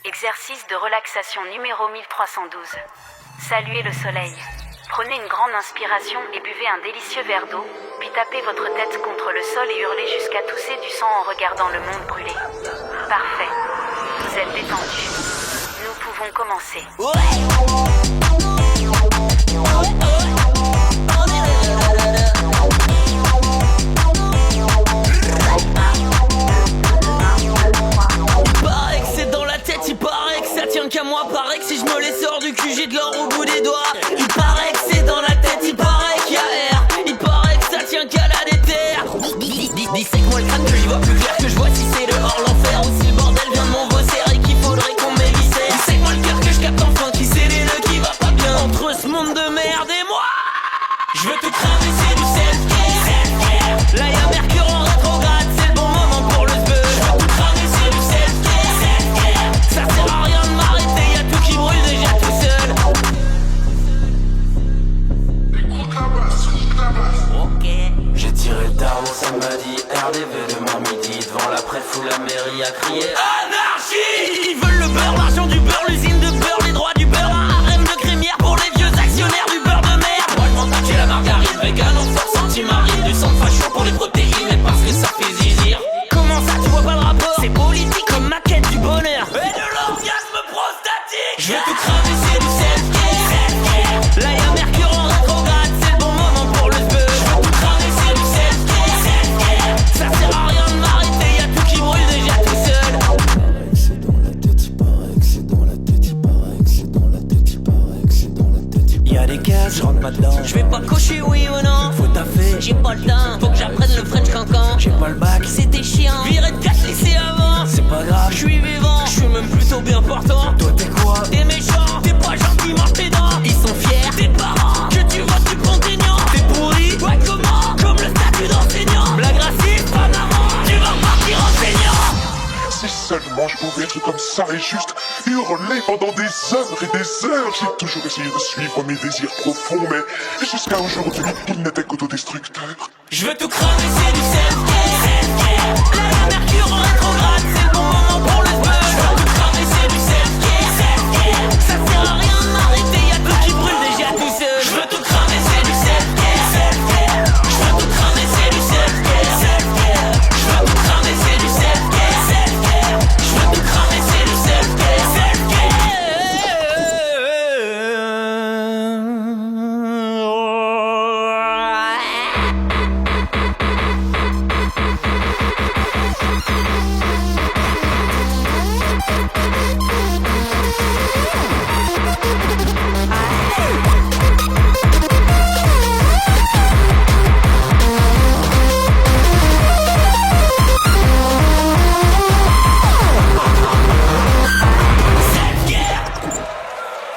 Exercice de relaxation numéro 1312. Saluez le soleil. Prenez une grande inspiration et buvez un délicieux verre d'eau, puis tapez votre tête contre le sol et hurlez jusqu'à tousser du sang en regardant le monde brûler. Parfait. Vous êtes détendu. Nous pouvons commencer. Qu'à moi, paraît que si je me les sors du cul, j'ai de l'or au bout des doigts. Il paraît que c'est dans la tête, il paraît qu'il y a air. Il paraît que ça tient qu'à la déterre. Dissèque-moi le crâne que j'y vois plus clair, que je vois si c'est dehors l'enfer ou si le bordel vient de mon bosser et qu'il faudrait qu'on m'éviscère. Dissèque-moi le cœur que je capte enfin qui c'est les nœuds qui va pas bien. Entre ce monde de merde et moi, je veux tout cramer, c'est du self-care. Là y'a Mercure en rétrograde, c'est le bon moment pour le sbeul. Je veux tout cramer, c'est du self-care. Ça sert à rien de m'arrêter, y'a tout qui brûle déjà tout seul. Ok. J'ai tiré le tarot samedi, RDV demain midi. Devant la préfou, la mairie a crié Anarchie. Ils veulent le beurre, l'argent du beurre, l'usine de beurre, les droits du beurre, un harem de crémière pour les vieux actionnaires du beurre de merde. Moi je m'en tape, j'ai la margarine, vegan en force anti-marine, du sang de facho pour les protéines, mais parce que ça fait zizir. Comment ça, tu vois pas le rapport? C'est politique comme ma quête du bonheur et de l'orgasme prostatique. Je veux tout cramer, c'est du self-care. Là y'a Mercure en rétrograde, c'est le bon moment pour le sbeul. Je veux tout cramer, c'est du self-care. Ça sert à rien de m'arrêter, y'a tout qui brûle déjà tout seul. C'est dans la tête, il paraît que c'est dans la tête, il paraît que c'est dans la tête, il paraît que c'est dans la tête, il paraît. Y'a des cases, je rentre pas dedans. Je vais pas cocher oui ou non. Faut taffer, j'ai pas le temps. Faut que j'apprenne le French cancan. J'ai pas le bac, c'était chiant. Viré de 4 lycées avant. C'est pas grave, je suis vivant. Je suis même plutôt bien portant. Toi t'es quoi? T'es méchant, t'es pas gentil, mange tes dents. Ils sont fiers, tes parents, que tu votes du contingent. T'es pourri, ouais comment? Comme le statut d'enseignant. Blague raciste, pas marrant, tu vas partir enseignant. Si seulement je pouvais être comme ça et juste hurler pendant des heures et des heures. J'ai toujours essayé de suivre mes désirs profonds, mais jusqu'à aujourd'hui, ils n'étaient qu'autodestructeurs. Je veux tout cramer, c'est du self-care.